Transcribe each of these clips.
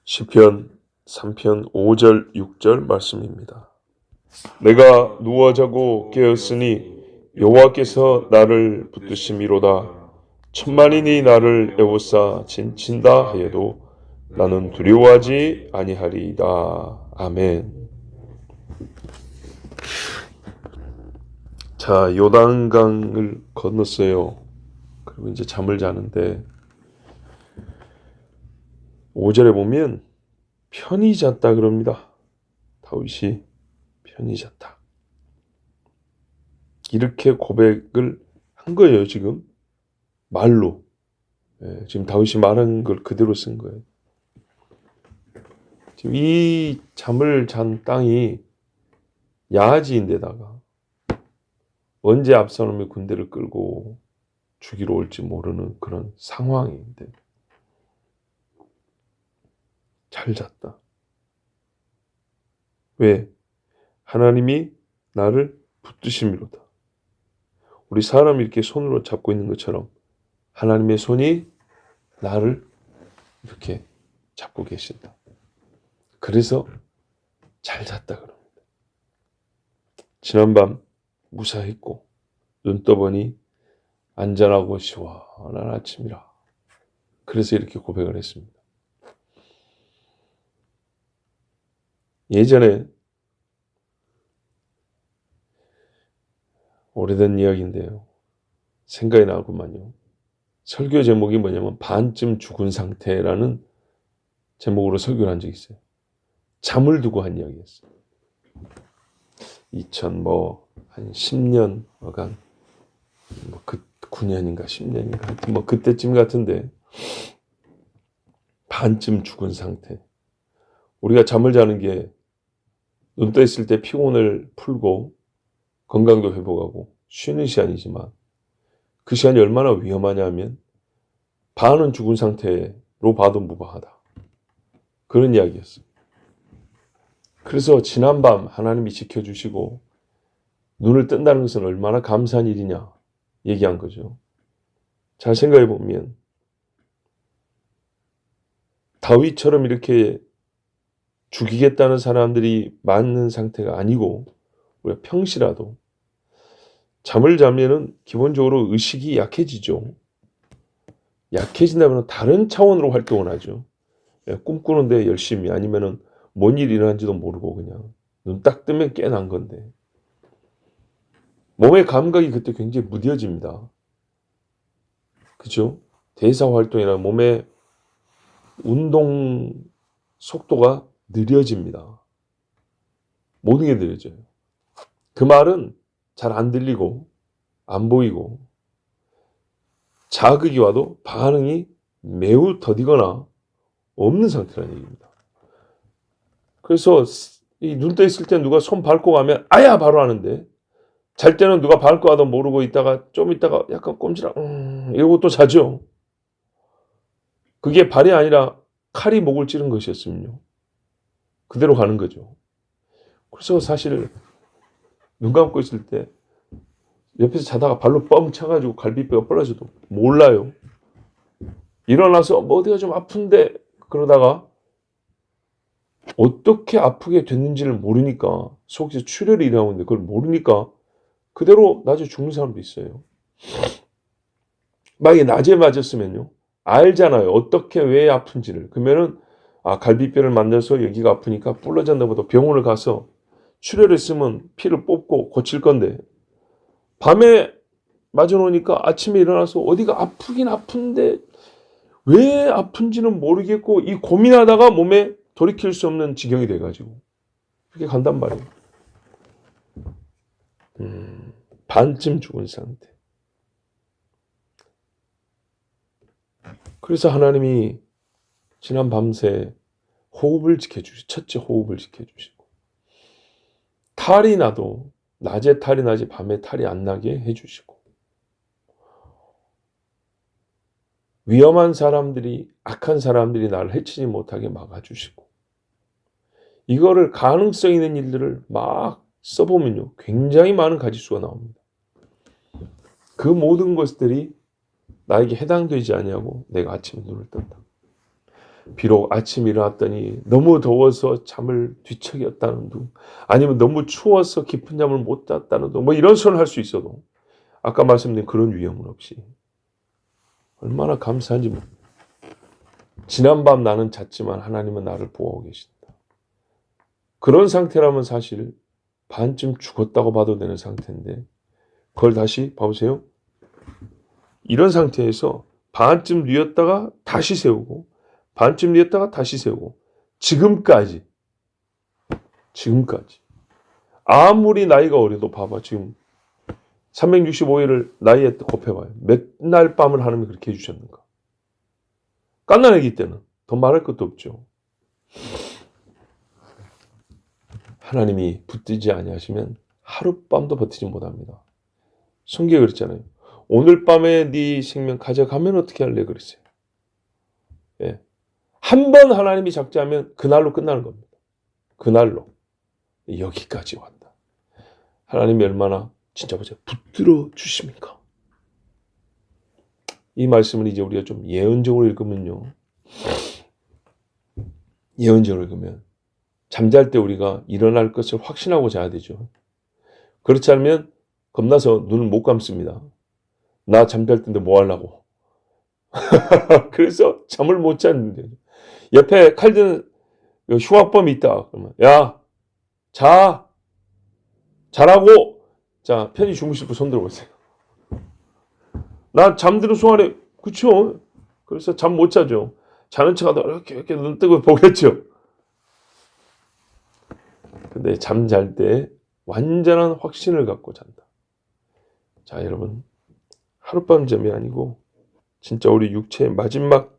시편 3편 5절 6절 말씀입니다. 내가 누워 자고 깨었으니 여호와께서 나를 붙드심이로다. 천만인이 나를 애워싸 진친다 하여도 나는 두려워하지 아니하리이다. 아멘. 자, 요단강을 건넜어요. 그리고 이제 잠을 자는데 5절에 보면 편히 잤다 그럽니다. 다윗이 편히 잤다. 이렇게 고백을 한 거예요, 지금. 말로. 지금 다윗이 말한 걸 그대로 쓴 거예요. 지금 이 잠을 잔 땅이 야하지인데다가 언제 압살롬이 군대를 끌고 죽이러 올지 모르는 그런 상황인데 잘 잤다. 왜? 하나님이 나를 붙드심이로다. 우리 사람이 이렇게 손으로 잡고 있는 것처럼 하나님의 손이 나를 이렇게 잡고 계신다. 그래서 잘 잤다 그럽니다. 지난밤 무사했고 눈 떠보니 안전하고 시원한 아침이라. 그래서 이렇게 고백을 했습니다. 예전에 오래된 이야기인데요. 생각이 나구만요. 설교 제목이 뭐냐면 반쯤 죽은 상태라는 제목으로 설교를 한 적이 있어요. 잠을 두고 한 이야기였어요. 한 10년 어간 9년인가 10년인가 하여튼 그때쯤 같은데 반쯤 죽은 상태. 우리가 잠을 자는 게 눈 떠 있을 때 피곤을 풀고 건강도 회복하고 쉬는 시간이지만 그 시간이 얼마나 위험하냐면 반은 죽은 상태로 봐도 무방하다. 그런 이야기였어요. 그래서 지난밤 하나님이 지켜주시고 눈을 뜬다는 것은 얼마나 감사한 일이냐 얘기한 거죠. 잘 생각해 보면 다윗처럼 이렇게 죽이겠다는 사람들이 많은 상태가 아니고 우리가 평시라도 잠을 자면은 기본적으로 의식이 약해지죠. 약해진다면 다른 차원으로 활동을 하죠. 꿈꾸는데 열심히 아니면은 뭔 일이 일어난지도 모르고 그냥 눈 딱 뜨면 깨난 건데 몸의 감각이 그때 굉장히 무뎌집니다. 그죠? 대사활동이나 몸의 운동 속도가 느려집니다. 모든 게 느려져요. 그 말은 잘 안 들리고 안 보이고 자극이 와도 반응이 매우 더디거나 없는 상태라는 얘기입니다. 그래서 눈 떠 있을 때 누가 손 밟고 가면 아야 바로 하는데 잘 때는 누가 밟고 가도 모르고 있다가 좀 있다가 약간 꼼지락 이러고 또 자죠. 그게 발이 아니라 칼이 목을 찌른 것이었으면요. 그대로 가는 거죠. 그래서 사실 눈 감고 있을 때 옆에서 자다가 발로 뻥 차가지고 갈비뼈가 부러져도 몰라요. 일어나서 어디가 좀 아픈데 그러다가 어떻게 아프게 됐는지를 모르니까 속에서 출혈이 일어나는데 그걸 모르니까 그대로 낮에 죽는 사람도 있어요. 만약에 낮에 맞았으면요. 알잖아요. 어떻게 왜 아픈지를. 그러면은 갈비뼈를 만들어서 여기가 아프니까 부러졌나 보다 병원을 가서 출혈했으면 피를 뽑고 고칠 건데 밤에 맞아놓으니까 아침에 일어나서 어디가 아프긴 아픈데 왜 아픈지는 모르겠고 이 고민하다가 몸에 돌이킬 수 없는 지경이 돼가지고 그렇게 간단 말이에요. 반쯤 죽은 상태. 그래서 하나님이 지난 밤새 호흡을 지켜주시고 첫째 호흡을 지켜주시고 탈이 나도 낮에 탈이 나지 밤에 탈이 안 나게 해주시고 위험한 사람들이 악한 사람들이 나를 해치지 못하게 막아주시고 이거를 가능성 있는 일들을 막 써보면요 굉장히 많은 가지수가 나옵니다. 그 모든 것들이 나에게 해당되지 아니하고 내가 아침에 눈을 뜬다. 비록 아침에 일어났더니 너무 더워서 잠을 뒤척였다는 둥, 아니면 너무 추워서 깊은 잠을 못 잤다는 둥, 뭐 이런 소리를 할 수 있어도 아까 말씀드린 그런 위험은 없이 얼마나 감사한지 모릅니다. 지난밤 나는 잤지만 하나님은 나를 보호하고 계신다. 그런 상태라면 사실 반쯤 죽었다고 봐도 되는 상태인데 그걸 다시 봐보세요. 이런 상태에서 반쯤 뉘었다가 다시 세우고 반쯤 뉘었다가 다시 세우고 지금까지 아무리 나이가 어려도 봐봐. 지금 365일을 나이에 곱해봐요. 맨날 밤을 하나님이 그렇게 해주셨는가. 갓난아기 때는 더 말할 것도 없죠. 하나님이 붙들지 아니하시면 하룻밤도 버티지 못합니다. 성경에 그랬잖아요. 오늘 밤에 네 생명 가져가면 어떻게 할래 그랬어요. 예. 한 번 하나님이 작정하면 그날로 끝나는 겁니다. 그날로. 여기까지 왔다. 하나님이 얼마나 진짜 보세요. 붙들어 주십니까? 이 말씀을 이제 우리가 좀 예언적으로 읽으면요. 예언적으로 읽으면 잠잘 때 우리가 일어날 것을 확신하고 자야 되죠. 그렇지 않으면 겁나서 눈을 못 감습니다. 나 잠잘 텐데 뭐 하려고. 그래서 잠을 못 자는데 옆에 칼 드는 흉악범이 있다. 그러면 야, 자라고. 자, 편히 주무실 분 손 들어보세요. 나 잠드는 순간에 그쵸? 그래서 잠 못 자죠. 자는 척하다가 이렇게 눈 뜨고 보겠죠. 근데 잠잘 때 완전한 확신을 갖고 잔다. 자, 여러분 하룻밤 잠이 아니고 진짜 우리 육체의 마지막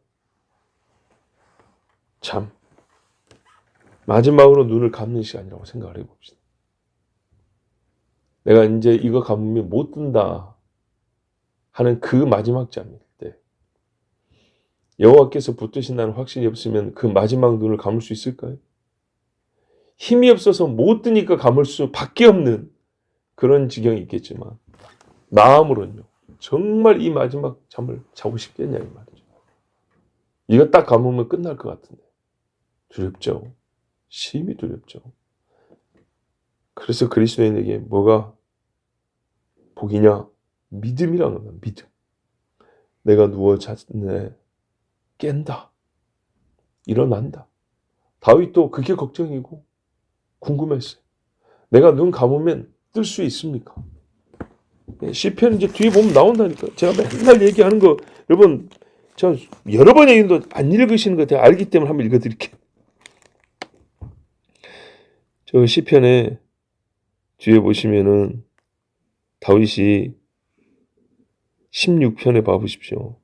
잠, 마지막으로 눈을 감는 시간이라고 생각을 해봅시다. 내가 이제 이거 감으면 못 뜬다 하는 그 마지막 잠일 때 여호와께서 붙드신다는 확신이 없으면 그 마지막 눈을 감을 수 있을까요? 힘이 없어서 못 뜨니까 감을 수밖에 없는 그런 지경이 있겠지만 마음으로는요. 정말 이 마지막 잠을 자고 싶겠냐 이 말이죠. 이거 딱 감으면 끝날 것 같은데 두렵죠. 심히 두렵죠. 그래서 그리스도인에게 뭐가 복이냐? 믿음이라는 거야. 믿음. 내가 누워 잤네. 깬다. 일어난다. 다윗도 그게 걱정이고 궁금했어요. 내가 눈 감으면 뜰 수 있습니까? 시편 이제 뒤에 보면 나온다니까. 제가 맨날 얘기하는 거 여러분 저 여러 번 얘기했는데 안 읽으시는 거 제가 알기 때문에 한번 읽어드릴게요. 저 시편에 뒤에 보시면은 다윗이 16편에 봐보십시오.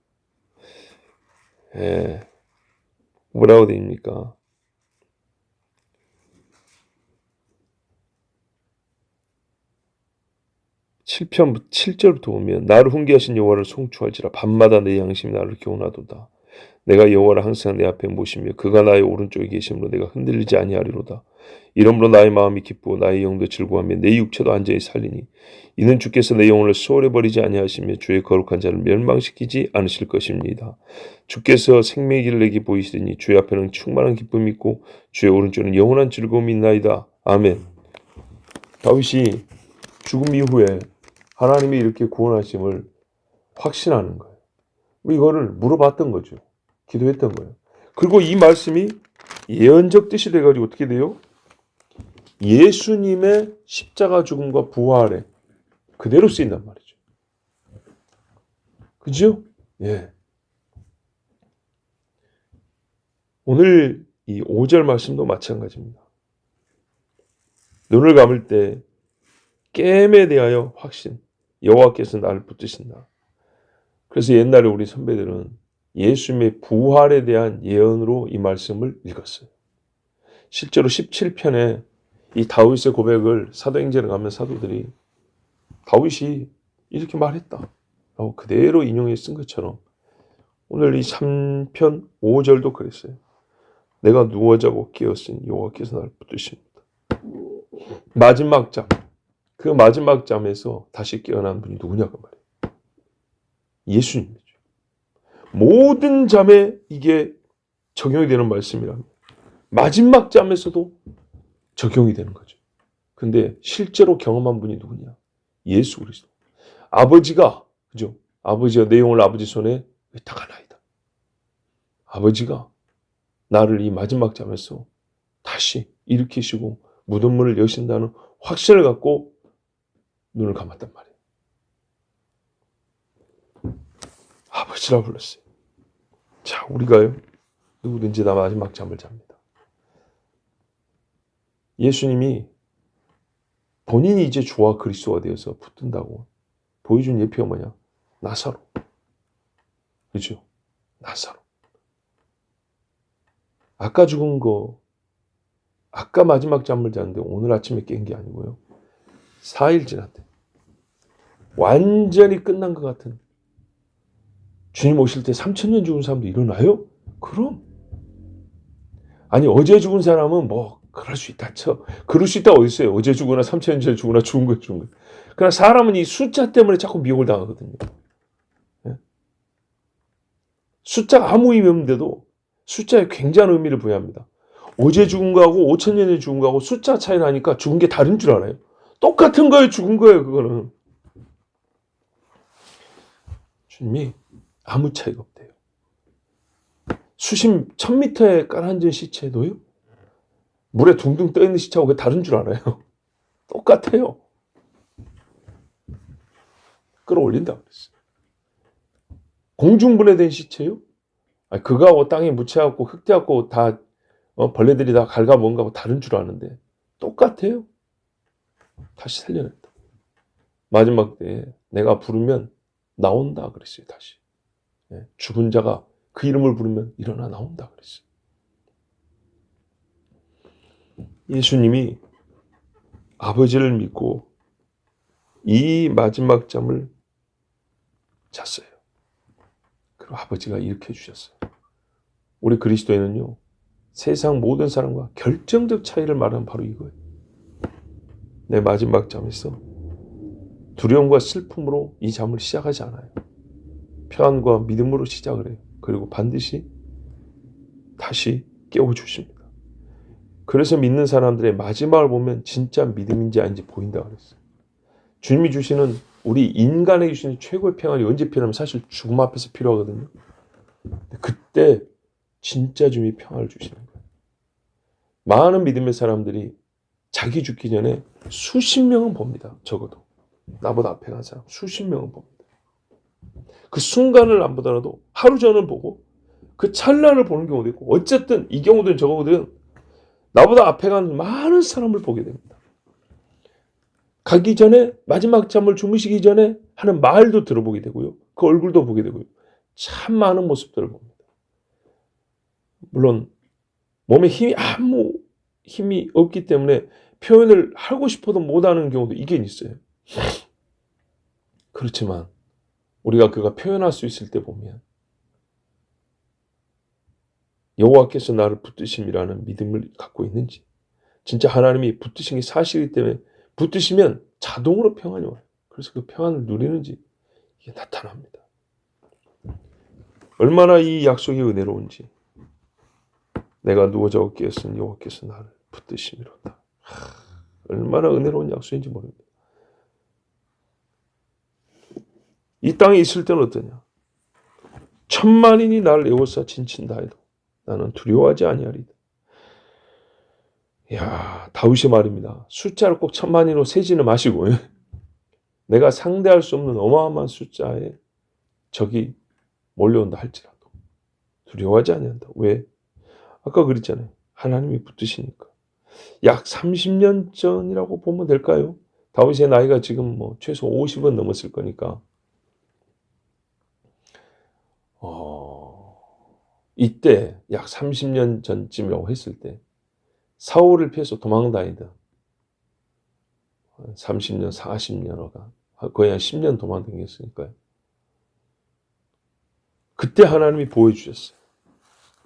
예, 뭐라고 됩니까? 7절부터 보면 나를 훈계하신 여호와를 송축할지라 밤마다 내 양심이 나를 교훈하도다. 내가 여호와를 항상 내 앞에 모시며 그가 나의 오른쪽에 계심으로 내가 흔들리지 아니하리로다. 이러므로 나의 마음이 기쁘고 나의 영도 즐거워하며 내 육체도 안전히 살리니 이는 주께서 내 영혼을 소홀히 버리지 아니하시며 주의 거룩한 자를 멸망시키지 않으실 것입니다. 주께서 생명의 길을 내게 보이시더니 주의 앞에는 충만한 기쁨이 있고 주의 오른쪽에는 영원한 즐거움이 있나이다. 아멘. 다윗이 죽음 이후에 하나님이 이렇게 구원하심을 확신하는 거예요. 이거를 물어봤던 거죠. 기도했던 거예요. 그리고 이 말씀이 예언적 뜻이 돼가지고 어떻게 돼요? 예수님의 십자가 죽음과 부활에 그대로 쓰인단 말이죠. 그죠? 예. 오늘 이 5절 말씀도 마찬가지입니다. 눈을 감을 때 깨임에 대하여 확신. 여호와께서 나를 붙드신다. 그래서 옛날에 우리 선배들은 예수님의 부활에 대한 예언으로 이 말씀을 읽었어요. 실제로 17편에 이 다윗의 고백을 사도행전에 가면 사도들이 다윗이 이렇게 말했다 라고 그대로 인용해 쓴 것처럼 오늘 이 3편 5절도 그랬어요. 내가 누워 자고 깨었으니 여호와께서 나를 붙드십니다. 마지막 잠, 그 마지막 잠에서 다시 깨어난 분이 누구냐고 말이에요. 예수님이죠. 모든 잠에 이게 적용이 되는 말씀이랍니다. 마지막 잠에서도 적용이 되는 거죠. 근데 실제로 경험한 분이 누구냐? 예수 그리스도. 아버지가, 그죠? 아버지가 내 영혼을 아버지 손에 의탁하나이다. 아버지가 나를 이 마지막 잠에서 다시 일으키시고 무덤 문을 여신다는 확신을 갖고 눈을 감았단 말이에요. 아버지라 불렀어요. 자, 우리가요, 누구든지 다 마지막 잠을 잡니다. 예수님이 본인이 이제 주와 그리스도가 되어서 붙든다고 보여준 예표가 뭐냐? 나사로. 그죠? 나사로. 아까 죽은 거, 아까 마지막 잠을 잤는데 오늘 아침에 깬 게 아니고요. 4일 지났대. 완전히 끝난 것 같은. 주님 오실 때 3,000년 죽은 사람도 일어나요? 그럼. 아니, 어제 죽은 사람은 뭐 그럴 수 있다 쳐. 그럴 수 있다 어디 있어요? 어제 죽거나 3,000년 전에 죽거나 죽은 거예요, 죽은 거예요. 그러나 사람은 이 숫자 때문에 자꾸 미혹을 당하거든요. 예? 숫자가 아무 의미 없는데도 숫자에 굉장한 의미를 부여합니다. 어제 죽은 거하고 5,000년 전에 죽은 거하고 숫자 차이 나니까 죽은 게 다른 줄 알아요. 똑같은 거예요, 죽은 거예요, 그거는. 주님이 아무 차이가 없대요. 수심 1000m에 깔아앉은 시체도요, 물에 둥둥 떠있는 시체하고 그게 다른 줄 알아요. 똑같아요. 끌어올린다 그랬어요. 공중분해된 시체요? 아니, 그거하고 땅에 묻혀갖고 흙대갖고 다 벌레들이 다 갉아먹은거하고 다른 줄 아는데 똑같아요. 다시 살려냈다. 마지막 때에 내가 부르면 나온다 그랬어요. 다시. 죽은 자가 그 이름을 부르면 일어나 나온다 그랬어요. 예수님이 아버지를 믿고 이 마지막 잠을 잤어요. 그리고 아버지가 일으켜 주셨어요. 우리 그리스도인은요, 세상 모든 사람과 결정적 차이를 말하는 바로 이거예요. 내 마지막 잠에서 두려움과 슬픔으로 이 잠을 시작하지 않아요. 평안과 믿음으로 시작을 해요. 그리고 반드시 다시 깨워주십니다. 그래서 믿는 사람들의 마지막을 보면 진짜 믿음인지 아닌지 보인다고 그랬어요. 주님이 주시는, 우리 인간에게 주시는 최고의 평안이 언제 필요하면 사실 죽음 앞에서 필요하거든요. 그때 진짜 주님이 평안을 주시는 거예요. 많은 믿음의 사람들이 자기 죽기 전에 수십 명은 봅니다. 적어도. 나보다 앞에 간 사람 수십 명은 봅니다. 그 순간을 안 보더라도 하루 전을 보고 그 찰나를 보는 경우도 있고, 어쨌든 이 경우든 저 경우든 나보다 앞에 간 많은 사람을 보게 됩니다. 가기 전에, 마지막 잠을 주무시기 전에 하는 말도 들어보게 되고요. 그 얼굴도 보게 되고요. 참 많은 모습들을 봅니다. 물론 몸에 아무 힘이 없기 때문에 표현을 하고 싶어도 못하는 경우도 있긴 있어요. 그렇지만 우리가 그가 표현할 수 있을 때 보면 여호와께서 나를 붙드심이라는 믿음을 갖고 있는지, 진짜 하나님이 붙드신 게 사실이기 때문에 붙드시면 자동으로 평안이 와요. 그래서 그 평안을 누리는지 이게 나타납니다. 얼마나 이 약속이 은혜로운지. 내가 누워져 깨었으니 여호와께서 나를 붙드심이로다. 얼마나 은혜로운 약속인지 모릅니다. 이 땅에 있을 때는 어떠냐? 10,000만인이 나를 에워싸 진친다 해도 나는 두려워하지 아니하리다. 이야, 다윗의 말입니다. 숫자를 꼭 10,000만인으로 세지는 마시고 내가 상대할 수 없는 어마어마한 숫자에 적이 몰려온다 할지라도 두려워하지 아니한다. 왜? 아까 그랬잖아요. 하나님이 붙드시니까. 약 30년 전이라고 보면 될까요? 다윗의 나이가 지금 뭐 최소 50은 넘었을 거니까. 이때 약 30년 전쯤이라고 했을 때 사울을 피해서 도망다니던 30년, 40년어가 거의 한 10년 도망다녔으니까요. 그때 하나님이 보여주셨어요.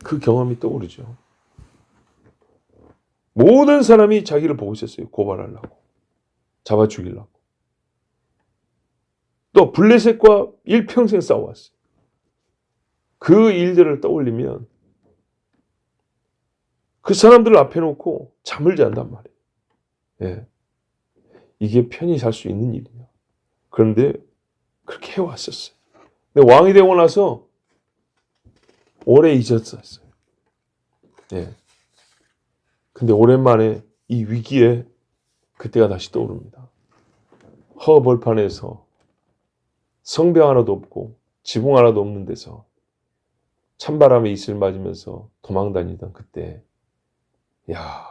그 경험이 떠오르죠. 모든 사람이 자기를 보고 있었어요. 고발하려고. 잡아 죽이려고. 또 블레셋과 일평생 싸워왔어요. 그 일들을 떠올리면 그 사람들을 앞에 놓고 잠을 잔단 말이에요. 예. 이게 편히 잘 수 있는 일이냐. 그런데 그렇게 해왔었어요. 근데 왕이 되고 나서 오래 잊었었어요. 예. 근데 오랜만에 이 위기에 그때가 다시 떠오릅니다. 허벌판에서 성벽 하나도 없고 지붕 하나도 없는 데서 찬바람에 이슬 맞으면서 도망다니던 그때, 야,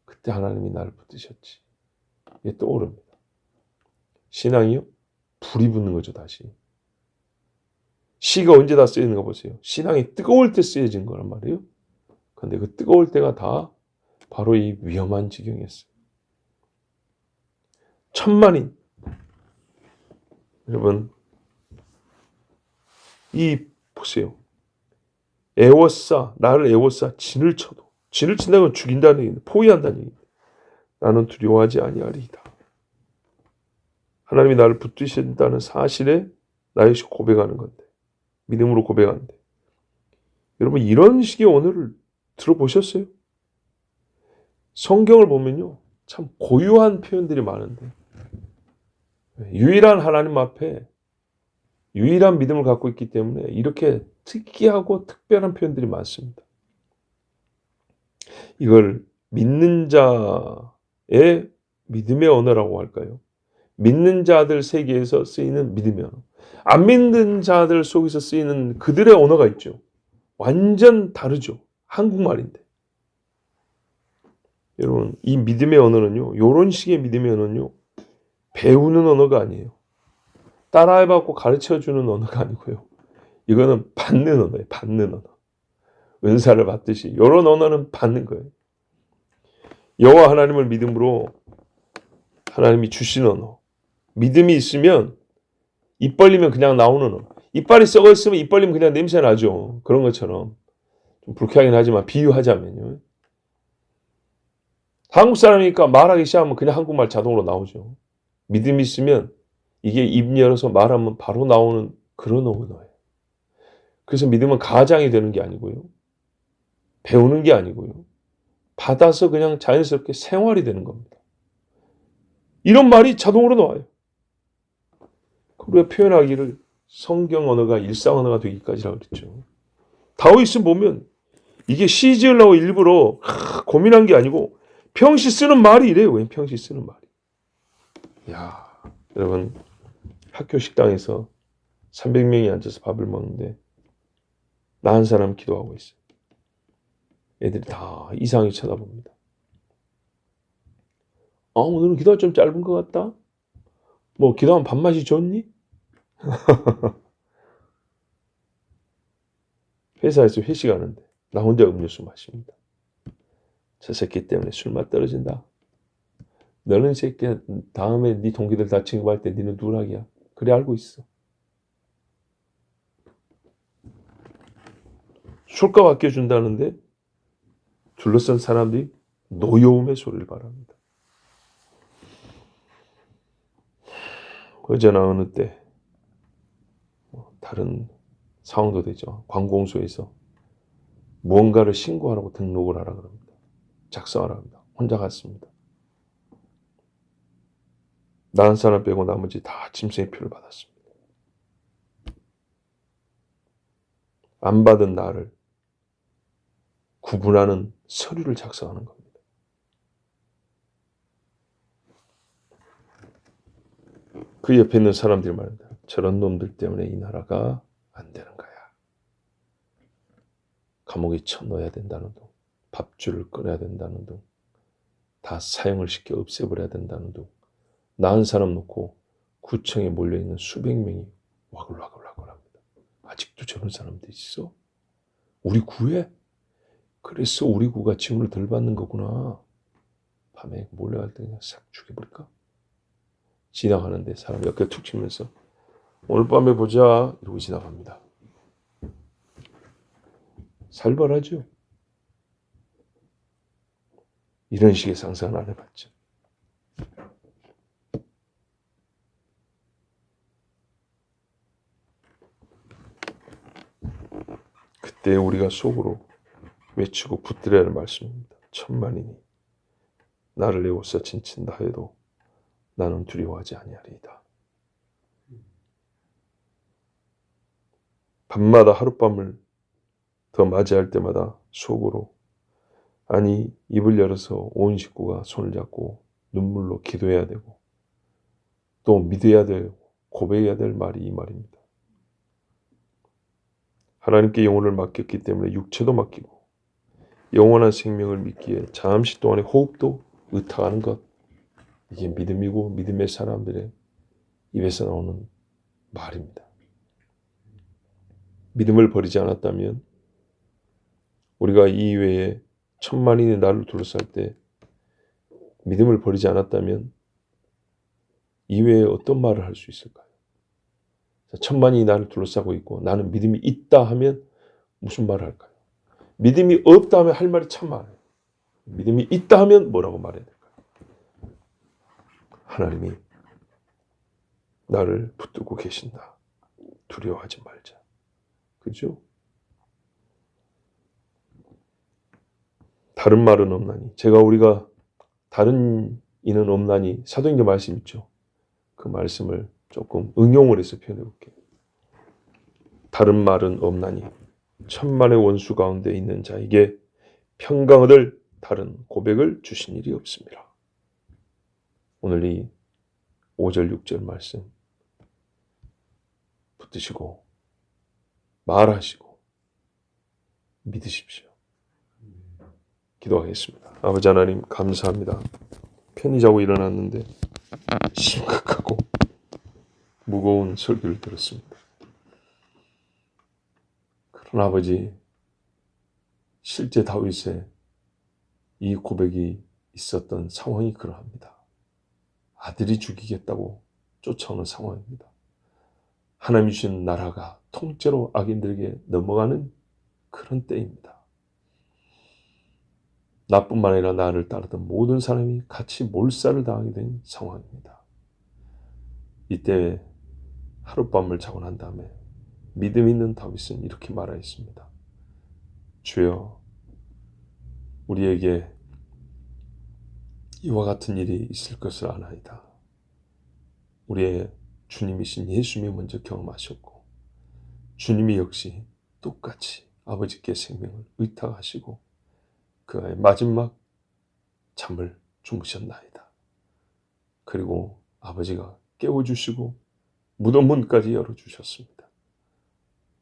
그때 하나님이 나를 붙드셨지. 이게 떠오릅니다. 신앙이요? 불이 붙는 거죠, 다시. 시가 언제 다 쓰이는 거 보세요. 신앙이 뜨거울 때 쓰여진 거란 말이에요. 근데 그 뜨거울 때가 다 바로 이 위험한 지경이었어요. 천만인. 여러분, 이 보세요. 나를 애워싸 진을 쳐도, 진을 친다는 건 죽인다는 얘기입니다. 포위한다는 얘기입니다. 나는 두려워하지 아니하리이다. 하나님이 나를 붙드신다는 사실에 나 역시 고백하는 건데, 믿음으로 고백하는데, 여러분 이런 식의 언어를 들어보셨어요? 성경을 보면요, 참 고유한 표현들이 많은데, 유일한 하나님 앞에 유일한 믿음을 갖고 있기 때문에 이렇게 특이하고 특별한 표현들이 많습니다. 이걸 믿는 자의 믿음의 언어라고 할까요? 믿는 자들 세계에서 쓰이는 믿음의 언어. 안 믿는 자들 속에서 쓰이는 그들의 언어가 있죠. 완전 다르죠. 한국말인데. 여러분, 이 믿음의 언어는요, 이런 식의 믿음의 언어는요, 배우는 언어가 아니에요. 따라해봤고 가르쳐주는 언어가 아니고요. 이거는 받는 언어예요. 받는 언어. 은사를 받듯이. 이런 언어는 받는 거예요. 여호와 하나님을 믿음으로 하나님이 주신 언어. 믿음이 있으면 입 벌리면 그냥 나오는 언어. 이빨이 썩어 있으면 입 벌리면 그냥 냄새 나죠. 그런 것처럼. 좀 불쾌하긴 하지만 비유하자면요. 한국 사람이니까 말하기 시작하면 그냥 한국말 자동으로 나오죠. 믿음이 있으면 이게 입 열어서 말하면 바로 나오는 그런 언어예요. 그래서 믿음은 가장이 되는 게 아니고요. 배우는 게 아니고요. 받아서 그냥 자연스럽게 생활이 되는 겁니다. 이런 말이 자동으로 나와요. 우리가 표현하기를 성경 언어가 일상 언어가 되기까지라고 그랬죠. 다윗은 보면 이게 시 지으려고 일부러 고민한 게 아니고 평시 쓰는 말이 이래요. 왜 평시 쓰는 말이. 야, 여러분 학교 식당에서 300명이 앉아서 밥을 먹는데 나 한 사람 기도하고 있어요. 애들이 다 이상하게 쳐다봅니다. 오늘은 기도가 좀 짧은 것 같다. 뭐 기도하면 밥맛이 좋니? 회사에서 회식하는데 나 혼자 음료수 마십니다. 저 새끼 때문에 술맛 떨어진다. 너는 새끼야 다음에 네 동기들 다 취급할 때 니는 누락이야. 그래 알고 있어. 술값 아껴준다는데 둘러싼 사람들이 노여움의 소리를 바랍니다. 어제나 어느 때 다른 상황도 되죠. 관공서에서 무언가를 신고하라고 등록을 하라 그럽니다. 작성하라 합니다. 혼자 갔습니다. 나 한 사람 빼고 나머지 다 짐승의 표를 받았습니다. 안 받은 나를 구분하는 서류를 작성하는 겁니다. 그 옆에 있는 사람들이 말합니다. 저런 놈들 때문에 이 나라가 안 되는 거야. 감옥에 쳐넣어야 된다는 둥, 밥줄을 끊어야 된다는 둥, 다 사형을 시켜 없애버려야 된다는 둥, 나 한 사람 놓고 구청에 몰려있는 수백 명이 와글와글와글 합니다. 아직도 저런 사람들 있어? 우리 구에? 그래서 우리 구가 지원을 덜 받는 거구나. 밤에 몰려갈 때 그냥 싹 죽여버릴까? 지나가는데 사람 몇 개 툭 치면서 오늘 밤에 보자 이러고 지나갑니다. 살벌하죠? 이런 식의 상상을 안 해봤죠. 그때 우리가 속으로 외치고 붙들으라는 말씀입니다. 천만인이 나를 에워싸 진친다 해도 나는 두려워하지 아니하리이다. 밤마다 하룻밤을 더 맞이할 때마다 속으로 아니 입을 열어서 온 식구가 손을 잡고 눈물로 기도해야 되고 또 믿어야 되고 고백해야 될 말이 이 말입니다. 하나님께 영혼을 맡겼기 때문에 육체도 맡기고 영원한 생명을 믿기에 잠시 동안의 호흡도 의탁하는 것, 이게 믿음이고 믿음의 사람들의 입에서 나오는 말입니다. 믿음을 버리지 않았다면 우리가 이 외에 천만인이 나를 둘러쌀 때 믿음을 버리지 않았다면 이 외에 어떤 말을 할 수 있을까요? 천만인이 나를 둘러싸고 있고 나는 믿음이 있다 하면 무슨 말을 할까요? 믿음이 없다 하면 할 말이 참 많아요. 믿음이 있다 하면 뭐라고 말해야 될까요? 하나님이 나를 붙들고 계신다. 두려워하지 말자. 그죠? 다른 말은 없나니. 우리가 다른 이는 없나니 사도행전 말씀 있죠. 그 말씀을 조금 응용을 해서 표현해 볼게요. 다른 말은 없나니 천만의 원수 가운데 있는 자에게 평강 얻을 다른 고백을 주신 일이 없습니다. 오늘 이 5절 6절 말씀 붙드시고 말하시고 믿으십시오. 기도하겠습니다. 아버지 하나님 감사합니다. 편히 자고 일어났는데 심각하고 무거운 설교를 들었습니다. 그러나 아버지, 실제 다윗의 이 고백이 있었던 상황이 그러합니다. 아들이 죽이겠다고 쫓아오는 상황입니다. 하나님이 주신 나라가 통째로 악인들에게 넘어가는 그런 때입니다. 나뿐만 아니라 나를 따르던 모든 사람이 같이 몰살을 당하게 된 상황입니다. 이때 하룻밤을 자고 난 다음에 믿음 있는 다윗은 이렇게 말하였습니다. 주여, 우리에게 이와 같은 일이 있을 것을 아나이다. 우리의 주님이신 예수님이 먼저 경험하셨고 주님이 역시 똑같이 아버지께 생명을 의탁하시고 그의 마지막 잠을 주무셨나이다. 그리고 아버지가 깨워주시고 무덤 문까지 열어주셨습니다.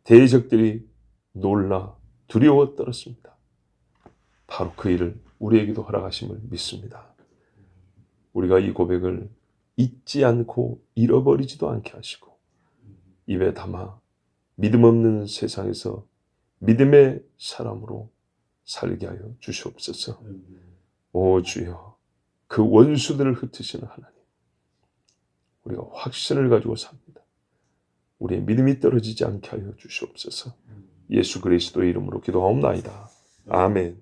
대적들이 놀라 두려워 떨었습니다. 바로 그 일을 우리에게도 허락하심을 믿습니다. 우리가 이 고백을 잊지 않고 잃어버리지도 않게 하시고 입에 담아 믿음 없는 세상에서 믿음의 사람으로 살게 하여 주시옵소서. 오 주여, 그 원수들을 흩으시는 하나님, 우리가 확신을 가지고 삽니다. 우리의 믿음이 떨어지지 않게 하여 주시옵소서. 예수 그리스도의 이름으로 기도하옵나이다. 아멘.